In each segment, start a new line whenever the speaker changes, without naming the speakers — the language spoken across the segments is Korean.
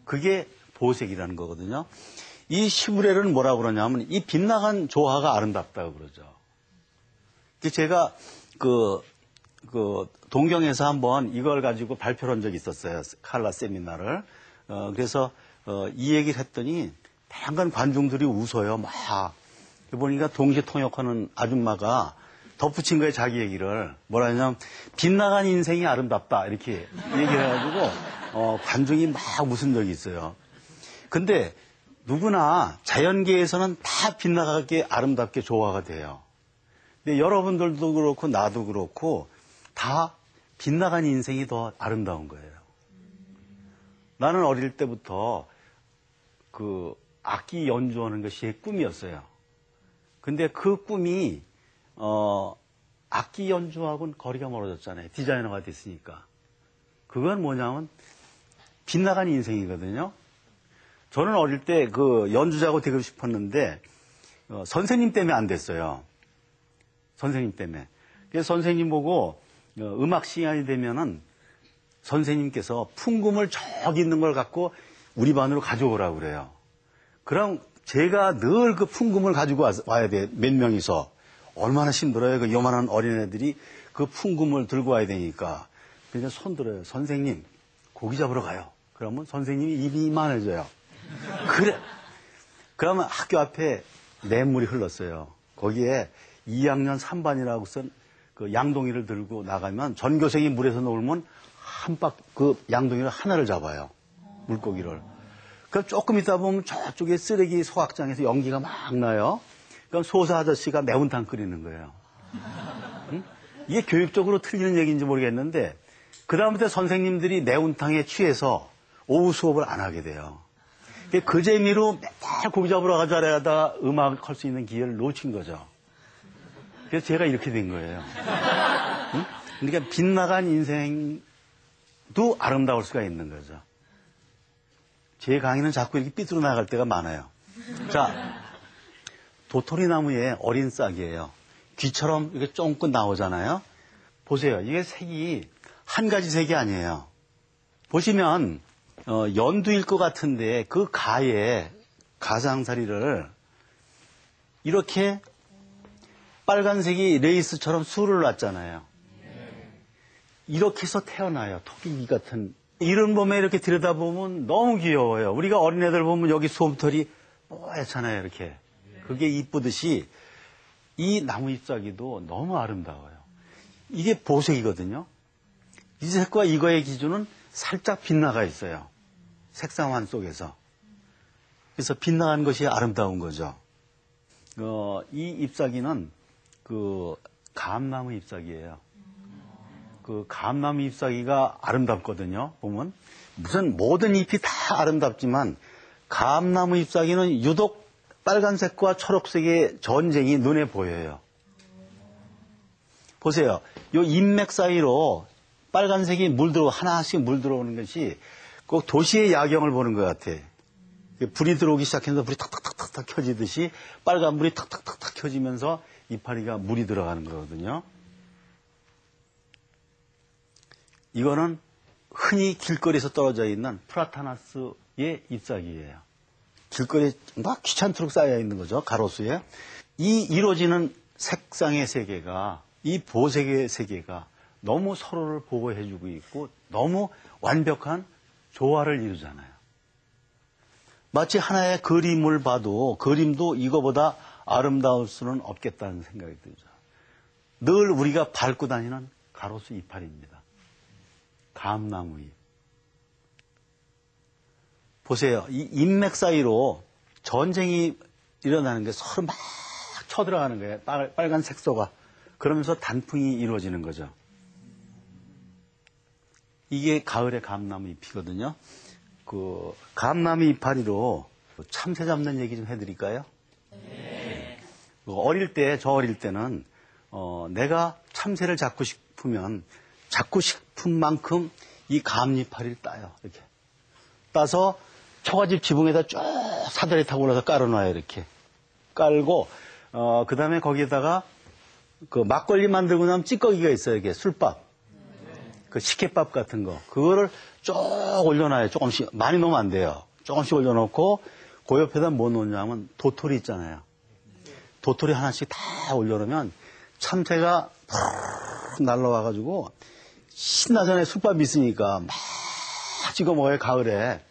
그게 보색이라는 거거든요. 이 시무레를 뭐라고 그러냐면 이 빗나간 조화가 아름답다고 그러죠. 제가 동경에서 한번 이걸 가지고 발표를 한 적이 있었어요. 칼라 세미나를. 그래서 이 얘기를 했더니 다양한 관중들이 웃어요. 막. 보니까 동시에 통역하는 아줌마가 덧붙인 거예요. 자기 얘기를. 뭐라 하냐면 빗나간 인생이 아름답다. 이렇게 얘기를 해가지고 관중이 막 웃은 적이 있어요. 근데 누구나 자연계에서는 다 빗나가게 아름답게 조화가 돼요. 근데 여러분들도 그렇고 나도 그렇고 다 빗나간 인생이 더 아름다운 거예요. 나는 어릴 때부터 악기 연주하는 것이 제 꿈이었어요. 근데 그 꿈이 악기 연주하고는 거리가 멀어졌잖아요. 디자이너가 됐으니까. 그건 뭐냐면 빗나간 인생이거든요. 저는 어릴 때 연주자고 되고 싶었는데 선생님 때문에 안 됐어요. 선생님 때문에. 그래서 선생님 보고 음악 시간이 되면은 선생님께서 풍금을 저기 있는 걸 갖고 우리 반으로 가져오라고 그래요. 그럼 제가 늘 그 풍금을 가지고 와야 돼. 몇 명이서. 얼마나 힘들어요. 그 요만한 어린애들이 그 풍금을 들고 와야 되니까. 그래서 손 들어요. 선생님, 고기 잡으러 가요. 그러면 선생님이 입이 이만해져요. 그래. 그러면 학교 앞에 냇물이 흘렀어요. 거기에 2학년 3반이라고 쓴 그 양동이를 들고 나가면 전교생이 물에서 놀면 그 양동이를 하나를 잡아요. 물고기를. 그럼 조금 있다 보면 저쪽에 쓰레기 소각장에서 연기가 막 나요. 그럼 소사 아저씨가 매운탕 끓이는 거예요. 응? 이게 교육적으로 틀리는 얘기인지 모르겠는데 그다음부터 선생님들이 매운탕에 취해서 오후 수업을 안 하게 돼요. 그 재미로 맨날 고기 잡으러 가자라다가 음악 할 수 있는 기회를 놓친 거죠. 그래서 제가 이렇게 된 거예요. 응? 그러니까 빗나간 인생도 아름다울 수가 있는 거죠. 제 강의는 자꾸 이렇게 삐뚤어 나갈 때가 많아요. 자, 도토리 나무의 어린 싹이에요. 귀처럼 이렇게 쫑긋 나오잖아요. 보세요. 이게 색이 한 가지 색이 아니에요. 보시면 연두일 것 같은데 그 가에 가장자리를 이렇게 빨간색이 레이스처럼 술을 놨잖아요. 이렇게 해서 태어나요. 토끼 같은. 이런 봄에 이렇게 들여다보면 너무 귀여워요. 우리가 어린애들 보면 여기 솜털이 뽀얗잖아요. 이렇게. 그게 이쁘듯이 이 나무 잎사귀도 너무 아름다워요. 이게 보색이거든요. 이 색과 이거의 기준은 살짝 빗나가 있어요. 색상환 속에서. 그래서 빗나간 것이 아름다운 거죠. 이 잎사귀는 감나무 잎사귀예요. 감나무 잎사귀가 아름답거든요. 보면 무슨 모든 잎이 다 아름답지만 감나무 잎사귀는 유독 빨간색과 초록색의 전쟁이 눈에 보여요. 보세요. 이 잎맥 사이로 빨간색이 하나씩 물 들어오는 것이 꼭 도시의 야경을 보는 것 같아. 불이 들어오기 시작해서 불이 탁탁탁탁 켜지듯이 빨간 불이 탁탁탁탁 켜지면서 이파리가 물이 들어가는 거거든요. 이거는 흔히 길거리에서 떨어져 있는 프라타나스의 잎사귀예요. 길거리에 막 귀찮도록 쌓여 있는 거죠. 가로수에. 이 이루어지는 색상의 세계가, 이 보색의 세계가 너무 서로를 보호해주고 있고 너무 완벽한 조화를 이루잖아요. 마치 하나의 그림을 봐도 그림도 이거보다 아름다울 수는 없겠다는 생각이 들죠. 늘 우리가 밟고 다니는 가로수 이파리입니다. 감나무 잎. 보세요. 이 잎맥 사이로 전쟁이 일어나는 게 서로 막 쳐들어가는 거예요. 빨간 색소가. 그러면서 단풍이 이루어지는 거죠. 이게 가을의 감나무 잎이거든요. 감나무 이파리로 참새 잡는 얘기 좀 해드릴까요? 네. 저 어릴 때는 내가 참새를 잡고 싶으면 잡고 싶은 만큼 이 감이파리를 따요. 이렇게 따서 처갓집 지붕에다 쭉 사다리 타고 올라서 깔아놔요. 이렇게 깔고 그 다음에 거기에다가 막걸리 만들고 나면 찌꺼기가 있어요. 이게 술밥, 식혜밥 같은 거 그거를 쭉 올려놔요. 조금씩. 많이 넣으면 안 돼요. 조금씩 올려놓고 그 옆에다 뭐 놓냐면 도토리 있잖아요. 도토리 하나씩 다 올려놓으면 참새가 푹 날라와가지고 신나잖아요. 숯밥 있으니까 막 찍어 먹어요. 가을에.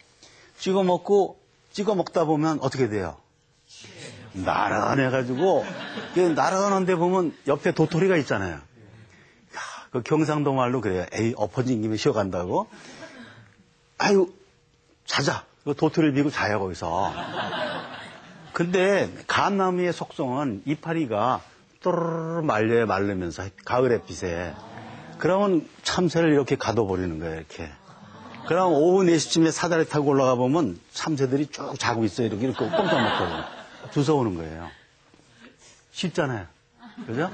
찍어 먹다 보면 어떻게 돼요? 나른해가지고 나른한데 보면 옆에 도토리가 있잖아요. 야, 그 경상도 말로 그래요. 에이, 엎어진 김에 쉬어간다고. 아유, 자자. 그 도토리를 밀고 자요, 거기서. 근데 감나무의 속성은 이파리가 또르르 말려요, 마르면서 가을 햇빛에. 그러면 참새를 이렇게 가둬버리는 거예요, 이렇게. 그럼 오후 4시쯤에 사다리 타고 올라가 보면 참새들이 쭉 자고 있어요, 이렇게 꼼짝 못하고. 주워오는 거예요. 쉽잖아요. 그죠?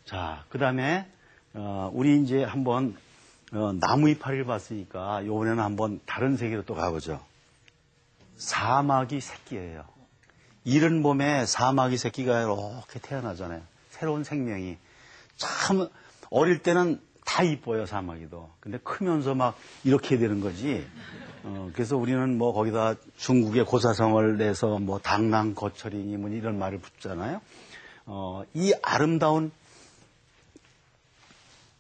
자, 그 다음에, 우리 이제 한번, 나무 이파리를 봤으니까, 요번에는 한번 다른 세계로 또 가보죠. 사마귀 새끼예요. 이른 봄에 사마귀 새끼가 이렇게 태어나잖아요. 새로운 생명이. 참, 어릴 때는 다 이뻐요, 사마귀도. 근데 크면서 막 이렇게 되는 거지. 그래서 우리는 뭐 거기다 중국의 고사성을 내서 뭐 당랑 거철이니 뭐 이런 말을 붙잖아요. 이 아름다운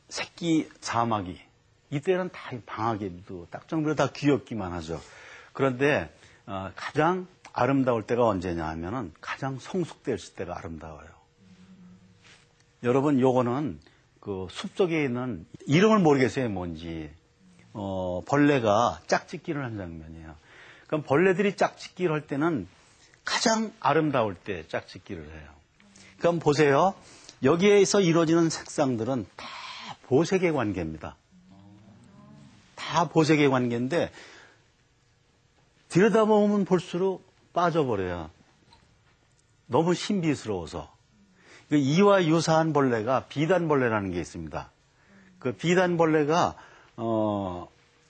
새끼 사마귀. 이때는 다 방학에도 딱 정도로 다 귀엽기만 하죠. 그런데 가장 아름다울 때가 언제냐 하면은 가장 성숙됐을 때가 아름다워요. 여러분, 요거는 그 숲속에 있는 이름을 모르겠어요, 뭔지. 벌레가 짝짓기를 한 장면이에요. 그럼 벌레들이 짝짓기를 할 때는 가장 아름다울 때 짝짓기를 해요. 그럼 보세요. 여기에서 이루어지는 색상들은 다 보색의 관계입니다. 다 보색의 관계인데 들여다보면 볼수록 빠져버려요. 너무 신비스러워서. 이와 유사한 벌레가 비단벌레라는 게 있습니다. 그 비단벌레가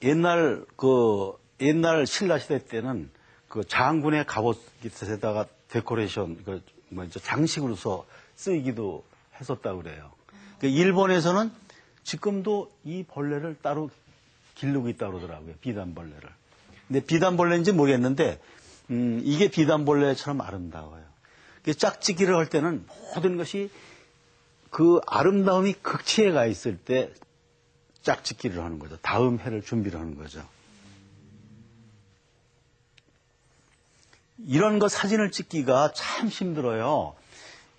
옛날 신라 시대 때는 그 장군의 갑옷에다가 데코레이션 장식으로서 쓰이기도 했었다고 그래요. 일본에서는 지금도 이 벌레를 따로 기르고 있다고 그러더라고요. 비단벌레를. 근데 비단벌레인지 모르겠는데 이게 비단벌레처럼 아름다워요. 짝짓기를 할 때는 모든 것이 그 아름다움이 극치에 가 있을 때 짝짓기를 하는 거죠. 다음 해를 준비를 하는 거죠. 이런 거 사진을 찍기가 참 힘들어요.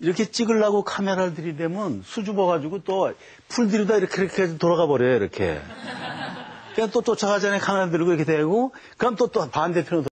이렇게 찍으려고 카메라를 들이대면 수줍어가지고 또 풀들이다 이렇게 돌아가 버려요, 이렇게. 그냥 또 쫓아가잖아요. 카메라 들고 이렇게 되고, 그럼 또 반대편으로